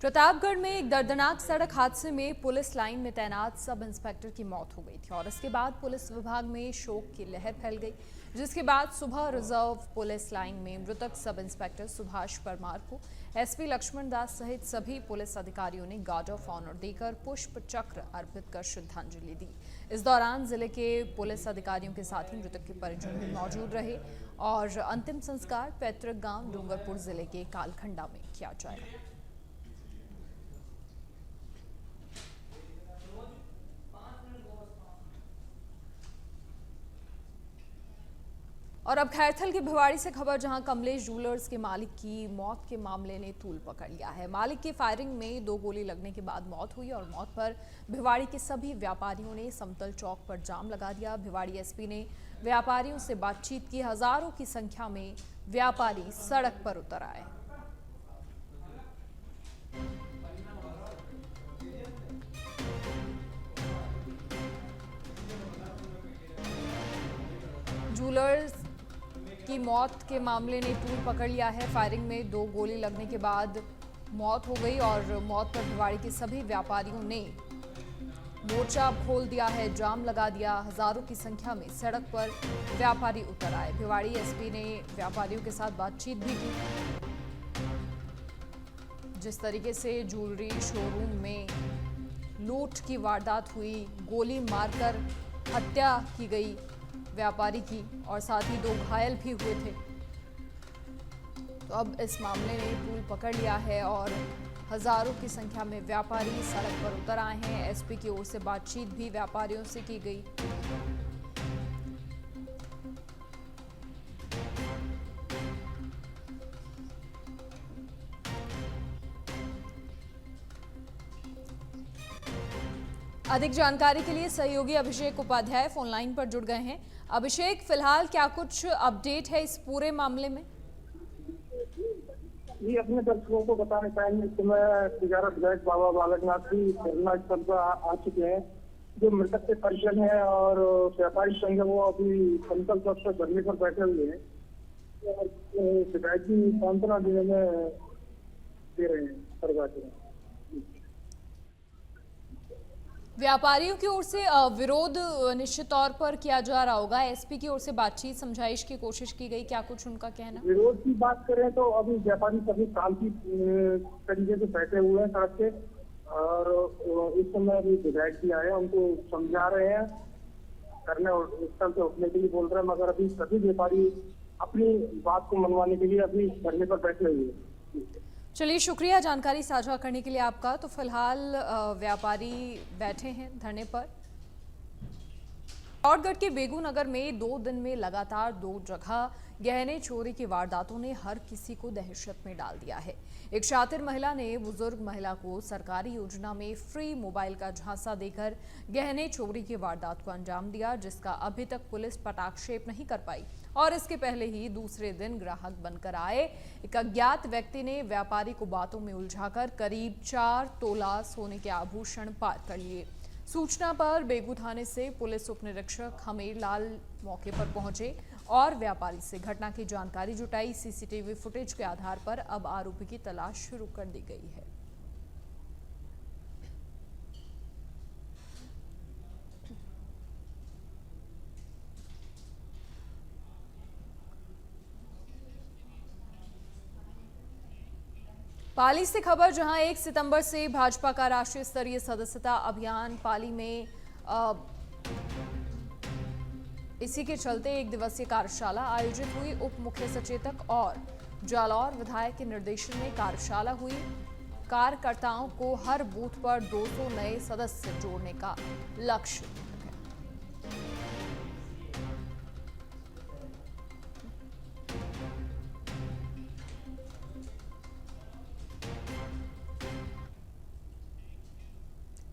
प्रतापगढ़ में एक दर्दनाक सड़क हादसे में पुलिस लाइन में तैनात सब इंस्पेक्टर की मौत हो गई थी और इसके बाद पुलिस विभाग में शोक की लहर फैल गई, जिसके बाद सुबह रिजर्व पुलिस लाइन में मृतक सब इंस्पेक्टर सुभाष परमार को एसपी लक्ष्मण दास सहित सभी पुलिस अधिकारियों ने गार्ड ऑफ ऑनर देकर पुष्प चक्र अर्पित कर श्रद्धांजलि दी। इस दौरान जिले के पुलिस अधिकारियों के साथ ही मृतक के परिजन भी मौजूद रहे और अंतिम संस्कार पैतृक गांव डूंगरपुर जिले के कालखंडा में किया जाएगा। और अब खैरथल की भिवाड़ी से खबर, जहां कमलेश ज्वेलर्स के मालिक की मौत के मामले ने तूल पकड़ लिया है। मालिक की फायरिंग में 2 गोली लगने के बाद मौत हुई और मौत पर भिवाड़ी के सभी व्यापारियों ने समतल चौक पर जाम लगा दिया। भिवाड़ी एसपी ने व्यापारियों से बातचीत की। हजारों की संख्या में व्यापारी सड़क पर उतर आए। ज्वेलर्स की मौत के मामले ने तूल पकड़ लिया है। फायरिंग में 2 गोली लगने के बाद मौत हो गई और मौत पर भिवाड़ी के सभी व्यापारियों ने मोर्चा खोल दिया है, जाम लगा दिया। हजारों की संख्या में सड़क पर व्यापारी उतर आए। भिवाड़ी एसपी ने व्यापारियों के साथ बातचीत भी की। जिस तरीके से ज्वेलरी शोरूम में लूट की वारदात हुई, गोली मारकर हत्या की गई व्यापारी की और साथ ही 2 घायल भी हुए थे, तो अब इस मामले ने तूल पकड़ लिया है और हजारों की संख्या में व्यापारी सड़क पर उतर आए हैं। एसपी की ओर से बातचीत भी व्यापारियों से की गई। अधिक जानकारी के लिए सहयोगी अभिषेक उपाध्याय फोन लाइन पर जुड़ गए हैं। अभिषेक, फिलहाल क्या कुछ अपडेट है इस पूरे मामले में? जी, अपने दर्शकों को बताना चाहेंगे कि मैं तिजारत विधायक बाबा बालकनाथ भी धरना स्थल पर आ चुके हैं। जो मृतक के परिजन है और व्यापारी संघ है, वो अभी समतल चौक पर धरने पर बैठे हुए हैं। विधायक जी सांत्वना देने में दे रहे हैं परिवार को। व्यापारियों की ओर से विरोध निश्चित तौर पर किया जा रहा होगा। एसपी की ओर से बातचीत समझाइश की कोशिश की गई, क्या कुछ उनका कहना? विरोध की बात करें तो अभी व्यापारी सभी शांति तरीके से बैठे हुए हैं सड़क पे और इस समय अभी विधायक जी आए हैं, उनको समझा रहे हैं, करने स्थल से उठने के लिए बोल रहे हैं, मगर अभी सभी व्यापारी अपनी बात को मनवाने के लिए अभी धरने पर बैठे हुए हैं। चलिए, शुक्रिया जानकारी साझा करने के लिए आपका। तो फिलहाल व्यापारी बैठे हैं धरने पर। चित्तौड़गढ़ के बेगूनगर में 2 दिन में लगातार 2 जगह गहने चोरी की वारदातों ने हर किसी को दहशत में डाल दिया है। एक शातिर महिला ने बुजुर्ग महिला को सरकारी योजना में फ्री मोबाइल का झांसा देकर गहने चोरी की वारदात को अंजाम दिया, जिसका अभी तक पुलिस पटाक्षेप नहीं कर पाई। और इसके पहले ही दूसरे दिन ग्राहक बनकर आए एक अज्ञात व्यक्ति ने व्यापारी को बातों में उलझाकर करीब 4 तोला सोने के आभूषण पार कर लिए। सूचना पर बेगू थाने से पुलिस उप निरीक्षक हमीर लाल मौके पर पहुंचे और व्यापारी से घटना की जानकारी जुटाई। सीसीटीवी फुटेज के आधार पर अब आरोपी की तलाश शुरू कर दी गई है। पाली से खबर, जहां 1 सितंबर से भाजपा का राष्ट्रीय स्तरीय सदस्यता अभियान पाली में इसी के चलते 1 दिवसीय कार्यशाला आयोजित हुई। उप मुख्य सचेतक और जालौर विधायक के निर्देशन में कार्यशाला हुई। कार्यकर्ताओं को हर बूथ पर 200 नए सदस्य जोड़ने का लक्ष्य है।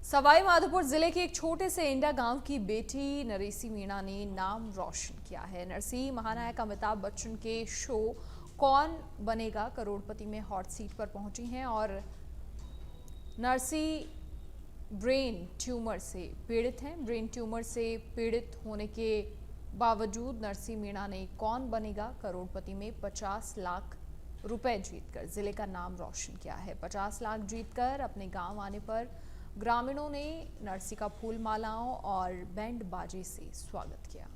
सवाई माधोपुर जिले के एक छोटे से इंडा गांव की बेटी नरसी मीणा ने नाम रोशन किया है। नरसी महानायक अमिताभ बच्चन के शो कौन बनेगा करोड़पति में हॉट सीट पर पहुंची हैं और नरसी ब्रेन ट्यूमर से पीड़ित हैं। ब्रेन ट्यूमर से पीड़ित होने के बावजूद नरसी मीणा ने कौन बनेगा करोड़पति में 50 लाख रुपए जीतकर जिले का नाम रोशन किया है। 50 लाख जीतकर अपने गांव आने पर ग्रामीणों ने नरसी का फूल मालाओं और बैंड बाजे से स्वागत किया।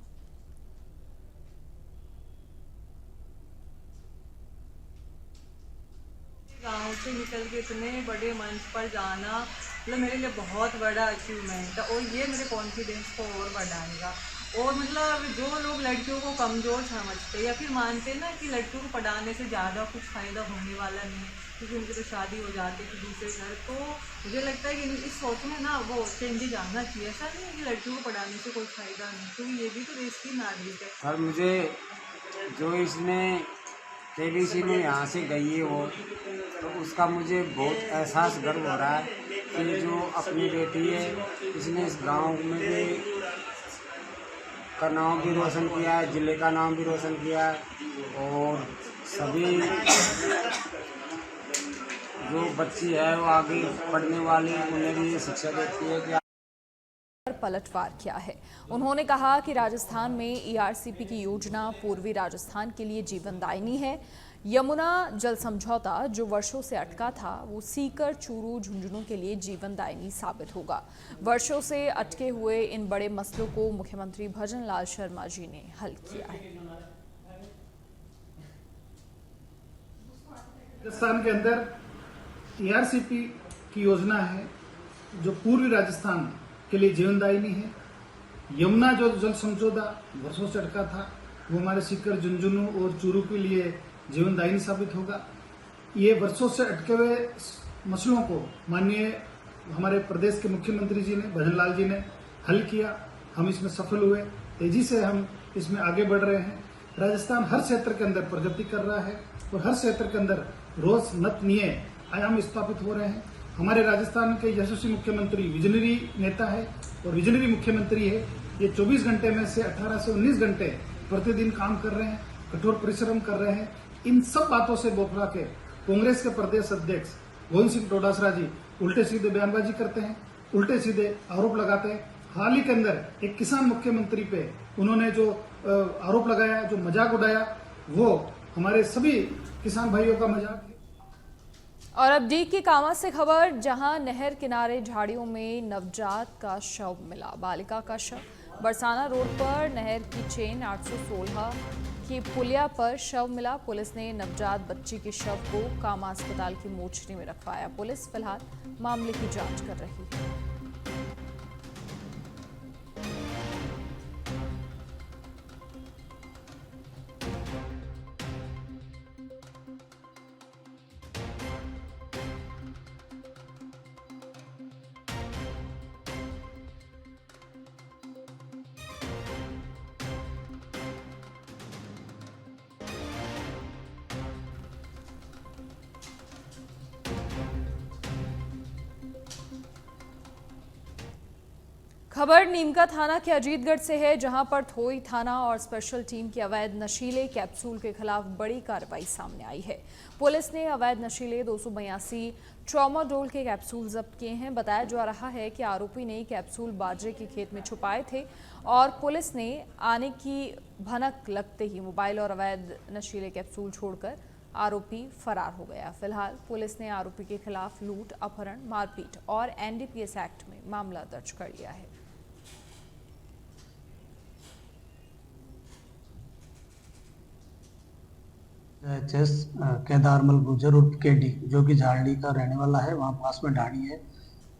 गांव से निकल के इतने बड़े मंच पर जाना मतलब मेरे लिए बहुत बड़ा अचीवमेंट है और ये मेरे कॉन्फिडेंस को और बढ़ाएगा। और मतलब जो लोग लड़कियों को कमज़ोर समझते हैं या फिर मानते हैं ना कि लड़कियों को पढ़ाने से ज़्यादा कुछ फ़ायदा होने वाला नहीं क्योंकि उनकी तो शादी हो जाती है दूसरे घर, तो मुझे लगता है कि इस सोच में ना वो चेंजेज आना चाहिए। ऐसा नहीं है कि लड़कियों को पढ़ाने से कोई फ़ायदा नहीं, क्योंकि ये भी तो देश की नागरिक है। और मुझे जो इसने केबीसी में यहाँ से गई है वो, तो उसका मुझे बहुत एहसास गर्व हो रहा है कि जो अपनी बेटी है इसने इस गांव में भी का नाम भी रोशन किया है, ज़िले का नाम भी रोशन किया है और सभी जो बच्ची है वो आगे पढ़ने वाली उन्हें भी ये शिक्षा देती है कि पलटवार किया है। उन्होंने कहा कि राजस्थान में ईआरसीपी की योजना पूर्वी राजस्थान के लिए जीवनदायिनी है। यमुना जल समझौता जो वर्षों से अटका था वो सीकर, चूरू, झुंझुनू के लिए जीवनदायिनी साबित होगा। वर्षों से अटके हुए इन बड़े मसलों को मुख्यमंत्री भजन लाल शर्मा जी ने हल किया है। राजस्थान के अंदर ईआरसीपी की योजना है जो पूर्वी राजस्थान के लिए जीवनदायिनी है। यमुना जो जल समझौता वर्षों से अटका था वो हमारे सीकर, झुंझुनू और चूरू के लिए जीवनदायिनी साबित होगा। ये वर्षों से अटके हुए मसलों को माननीय हमारे प्रदेश के मुख्यमंत्री जी ने, भजन लाल जी ने हल किया। हम इसमें सफल हुए, तेजी से हम इसमें आगे बढ़ रहे हैं। राजस्थान हर क्षेत्र के अंदर प्रगति कर रहा है और हर क्षेत्र के अंदर रोज नतनीय आयाम स्थापित हो रहे हैं। हमारे राजस्थान के यशस्वी मुख्यमंत्री विजनरी नेता है और विजनरी मुख्यमंत्री है। ये 24 घंटे में से 18 से 19 घंटे प्रतिदिन काम कर रहे हैं, कठोर परिश्रम कर रहे हैं। इन सब बातों से बौखला के कांग्रेस के प्रदेश अध्यक्ष गोविंद सिंह डोटासरा जी उल्टे सीधे बयानबाजी करते हैं, उल्टे सीधे आरोप लगाते हैं। हाल ही के अंदर एक किसान मुख्यमंत्री पे उन्होंने जो आरोप लगाया, जो मजाक उड़ाया, वो हमारे सभी किसान भाइयों का मजाक है। और अब डी की कामा से खबर, जहां नहर किनारे झाड़ियों में नवजात का शव मिला। बालिका का शव बरसाना रोड पर नहर की चेन 816 की पुलिया पर शव मिला। पुलिस ने नवजात बच्ची के शव को कामा अस्पताल की मोर्चरी में रखवाया। पुलिस फिलहाल मामले की जांच कर रही है। खबर नीमका थाना के अजीतगढ़ से है, जहां पर थोई थाना और स्पेशल टीम की अवैध नशीले कैप्सूल के खिलाफ बड़ी कार्रवाई सामने आई है। पुलिस ने अवैध नशीले 282 ट्रामाडोल के कैप्सूल जब्त किए हैं। बताया जा रहा है कि आरोपी ने कैप्सूल बाजरे के खेत में छुपाए थे और पुलिस ने आने की भनक लगते ही मोबाइल और अवैध नशीले कैप्सूल छोड़कर आरोपी फरार हो गया। फिलहाल पुलिस ने आरोपी के खिलाफ लूट, अपहरण, मारपीट और एनडीपीएस एक्ट में मामला दर्ज कर लिया है। एचएस केदारमल गुजर उर्फ केडी जो कि झारड़ी का रहने वाला है, वहाँ पास में ढाणी है,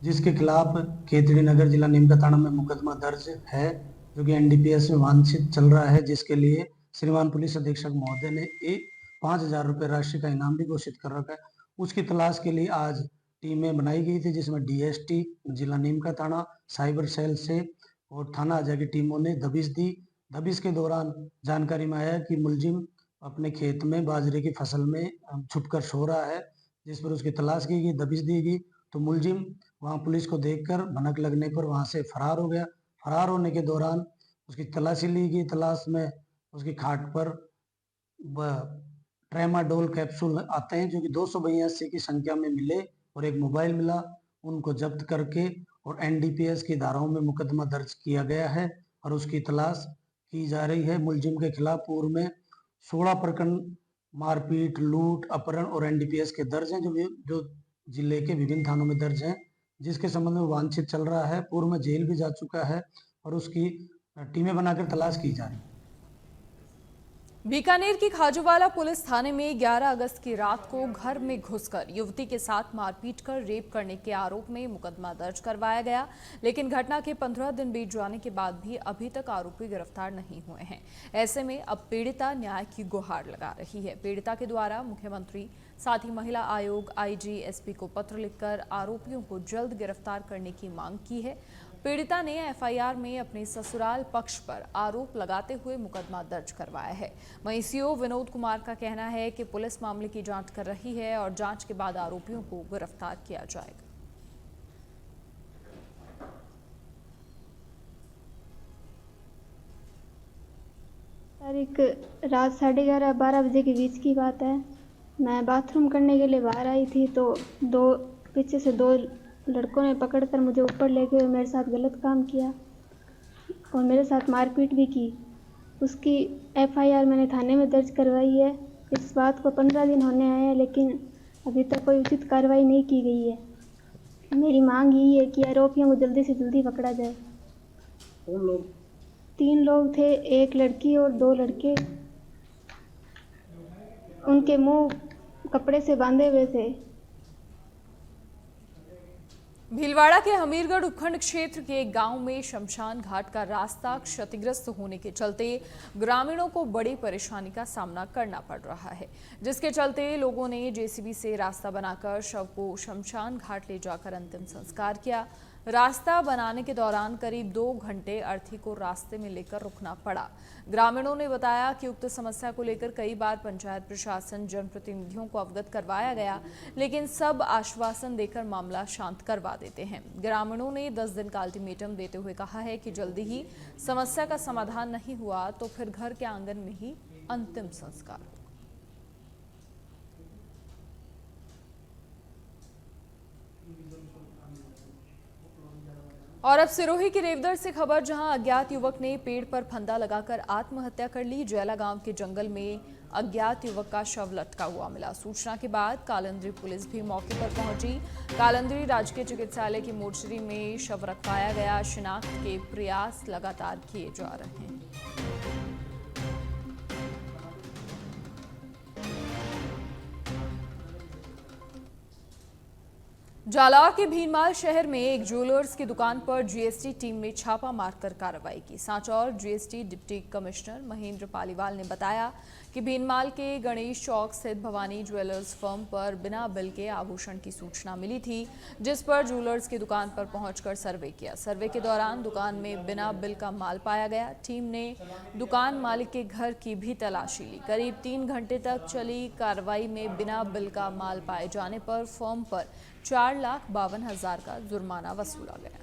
जिसके खिलाफ खेतड़ी नगर जिला नीमका थाना में मुकदमा दर्ज है जो कि एनडीपीएस में वांछित चल रहा है, जिसके लिए श्रीमान पुलिस अधीक्षक महोदय ने 5,000 रुपये राशि का इनाम भी घोषित कर रखा है। उसकी तलाश के लिए आज टीमें बनाई गई थी, जिसमें डीएसटी जिला नीमका थाना, साइबर सेल से और थाना अजय की टीमों ने दबिश दी। दबिश के दौरान जानकारी में आया कि मुलजिम अपने खेत में बाजरे की फसल में छुपकर सो रहा है, जिस पर उसकी तलाश की गई, दबिश दी गई तो मुलजिम वहां पुलिस को देखकर भनक लगने पर वहां से फरार हो गया। फरार होने के दौरान उसकी तलाशी ली गई। तलाश में उसकी खाट पर ट्रेमाडोल कैप्सूल आते हैं जो कि 282 की संख्या में मिले और एक मोबाइल मिला। उनको जब्त करके और एनडीपीएस की धाराओं में मुकदमा दर्ज किया गया है और उसकी तलाश की जा रही है। मुलजिम के खिलाफ पूर्व में 16 प्रकरण मारपीट, लूट, अपहरण और एनडीपीएस के दर्ज हैं, जो जिले के विभिन्न थानों में दर्ज हैं, जिसके संबंध में वांछित चल रहा है। पूर्व में जेल भी जा चुका है और उसकी टीमें बनाकर तलाश की जा रही है। बीकानेर की खाजूवाला पुलिस थाने में 11 अगस्त की रात को घर में घुसकर युवती के साथ मारपीट कर रेप करने के आरोप में मुकदमा दर्ज करवाया गया, लेकिन घटना के 15 दिन बीत जाने के बाद भी अभी तक आरोपी गिरफ्तार नहीं हुए हैं। ऐसे में अब पीड़िता न्याय की गुहार लगा रही है। पीड़िता के द्वारा मुख्यमंत्री, साथ ही महिला आयोग, आईजी, एसपी को पत्र लिखकर आरोपियों को जल्द गिरफ्तार करने की मांग की है। पीड़िता ने एफआईआर में अपने ससुराल पक्ष पर आरोप लगाते हुए मुकदमा दर्ज करवाया है। वहीं सीओ विनोद कुमार का कहना है कि पुलिस मामले की जांच कर रही है और जांच के बाद आरोपियों को गिरफ्तार किया जाएगा। तारीख रात 11:30-12 बजे के बीच की बात है। मैं बाथरूम करने के लिए बाहर आई थी तो पीछे से दो लड़कों ने पकड़कर मुझे ऊपर ले गए, मेरे साथ गलत काम किया और मेरे साथ मारपीट भी की। उसकी एफआईआर मैंने थाने में दर्ज करवाई है। इस बात को 15 दिन होने आए हैं, लेकिन अभी तक कोई उचित कार्रवाई नहीं की गई है। मेरी मांग यही है कि आरोपियों को जल्दी से जल्दी पकड़ा जाए। कौन लोग? 3 लोग थे, एक लड़की और 2 लड़के। उनके मुंह कपड़े से बांधे हुए थे। भीलवाड़ा के हमीरगढ़ उपखंड क्षेत्र के एक गांव में शमशान घाट का रास्ता क्षतिग्रस्त होने के चलते ग्रामीणों को बड़ी परेशानी का सामना करना पड़ रहा है, जिसके चलते लोगों ने जेसीबी से रास्ता बनाकर शव को शमशान घाट ले जाकर अंतिम संस्कार किया। रास्ता बनाने के दौरान करीब 2 घंटे अर्थी को रास्ते में लेकर रुकना पड़ा। ग्रामीणों ने बताया कि उक्त समस्या को लेकर कई बार पंचायत प्रशासन, जनप्रतिनिधियों को अवगत करवाया गया, लेकिन सब आश्वासन देकर मामला शांत करवा देते हैं। ग्रामीणों ने 10 दिन का अल्टीमेटम देते हुए कहा है कि जल्दी ही समस्या का समाधान नहीं हुआ तो फिर घर के आंगन में ही अंतिम संस्कार होगा। और अब सिरोही की रेवदर से खबर, जहां अज्ञात युवक ने पेड़ पर फंदा लगाकर आत्महत्या कर ली। जैला गांव के जंगल में अज्ञात युवक का शव लटका हुआ मिला। सूचना के बाद कालंद्री पुलिस भी मौके पर पहुंची। कालंद्री राजकीय चिकित्सालय की मोर्चरी में शव रखवाया गया। शिनाख्त के प्रयास लगातार किए जा रहे हैं। जालौर के भीनमाल शहर में एक ज्वेलर्स की दुकान पर जीएसटी टीम ने छापा मारकर कार्रवाई की। Sanchore GST deputy commissioner Mahendra Paliwal ने बताया कि भीनमाल के गणेश चौक स्थित भवानी ज्वेलर्स फर्म पर बिना बिल के आभूषण की सूचना मिली थी, जिस पर ज्वेलर्स की दुकान पर पहुंचकर सर्वे किया। सर्वे के दौरान दुकान में बिना बिल का माल पाया गया। टीम ने दुकान मालिक के घर की भी तलाशी ली। करीब 3 घंटे तक चली कार्रवाई में बिना बिल का माल पाए जाने पर फर्म पर 4,52,000 का जुर्माना वसूला गया।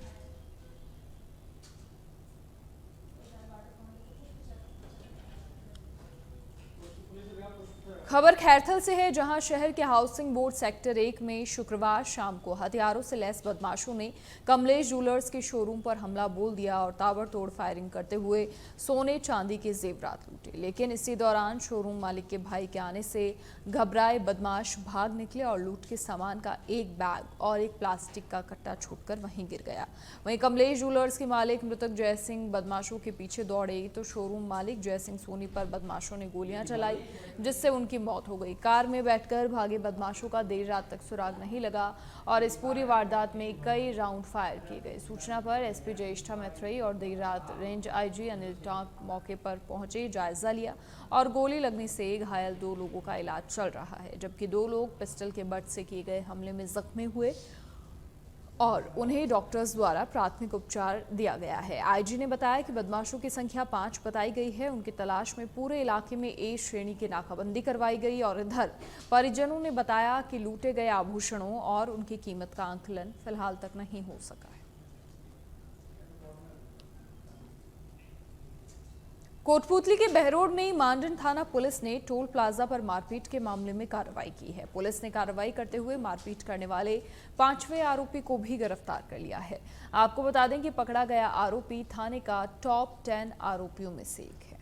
खबर खैरथल से है, जहां शहर के हाउसिंग बोर्ड सेक्टर 1 में शुक्रवार शाम को हथियारों से लैस बदमाशों ने कमलेश ज्वेलर्स के शोरूम पर हमला बोल दिया और ताबड़तोड़ फायरिंग करते हुए सोने चांदी के जेवरात लूटे। लेकिन इसी दौरान शोरूम मालिक के भाई के आने से घबराए बदमाश भाग निकले और लूट के सामान का एक बैग और एक प्लास्टिक का कट्टा छूटकर वहीं गिर गया। वहीं कमलेश ज्वेलर्स के मालिक मृतक जय सिंह बदमाशों के पीछे दौड़े तो शोरूम मालिक जय सिंह सोनी पर बदमाशों ने गोलियां चलाई, जिससे उनकी मौत हो गई। कार में बैठकर भागे बदमाशों का देर रात तक सुराग नहीं लगा और इस पूरी वारदात में कई राउंड फायर किए गए। सूचना पर एसपी ज्येष्ठा मैत्रेयी और देर रात रेंज आईजी अनिल टांक मौके पर पहुंचे, जायजा लिया और गोली लगने से घायल 2 लोगों का इलाज चल रहा है, जबकि 2 लोग पिस्टल के बट से किए गए हमले में जख्मी हुए और उन्हें डॉक्टर्स द्वारा प्राथमिक उपचार दिया गया है। आईजी ने बताया कि बदमाशों की संख्या 5 बताई गई है। उनकी तलाश में पूरे इलाके में ए श्रेणी की नाकाबंदी करवाई गई और इधर परिजनों ने बताया कि लूटे गए आभूषणों और उनकी कीमत का आंकलन फिलहाल तक नहीं हो सका है। कोटपूतली के बहरोड में मांडन थाना पुलिस ने टोल प्लाजा पर मारपीट के मामले में कार्रवाई की है। पुलिस ने कार्रवाई करते हुए मारपीट करने वाले 5वें आरोपी को भी गिरफ्तार कर लिया है। आपको बता दें कि पकड़ा गया आरोपी थाने का टॉप 10 आरोपियों में से एक है।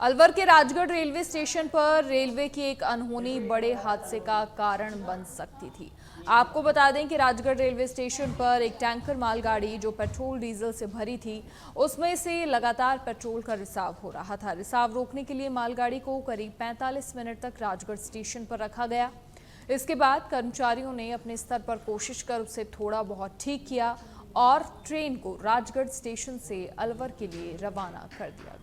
अलवर के राजगढ़ रेलवे स्टेशन पर रेलवे की एक अनहोनी बड़े हादसे का कारण बन सकती थी। आपको बता दें कि राजगढ़ रेलवे स्टेशन पर एक टैंकर मालगाड़ी जो पेट्रोल डीजल से भरी थी, उसमें से लगातार पेट्रोल का रिसाव हो रहा था। रिसाव रोकने के लिए मालगाड़ी को करीब 45 मिनट तक राजगढ़ स्टेशन पर रखा गया। इसके बाद कर्मचारियों ने अपने स्तर पर कोशिश कर उसे थोड़ा बहुत ठीक किया और ट्रेन को राजगढ़ स्टेशन से अलवर के लिए रवाना कर दिया गया।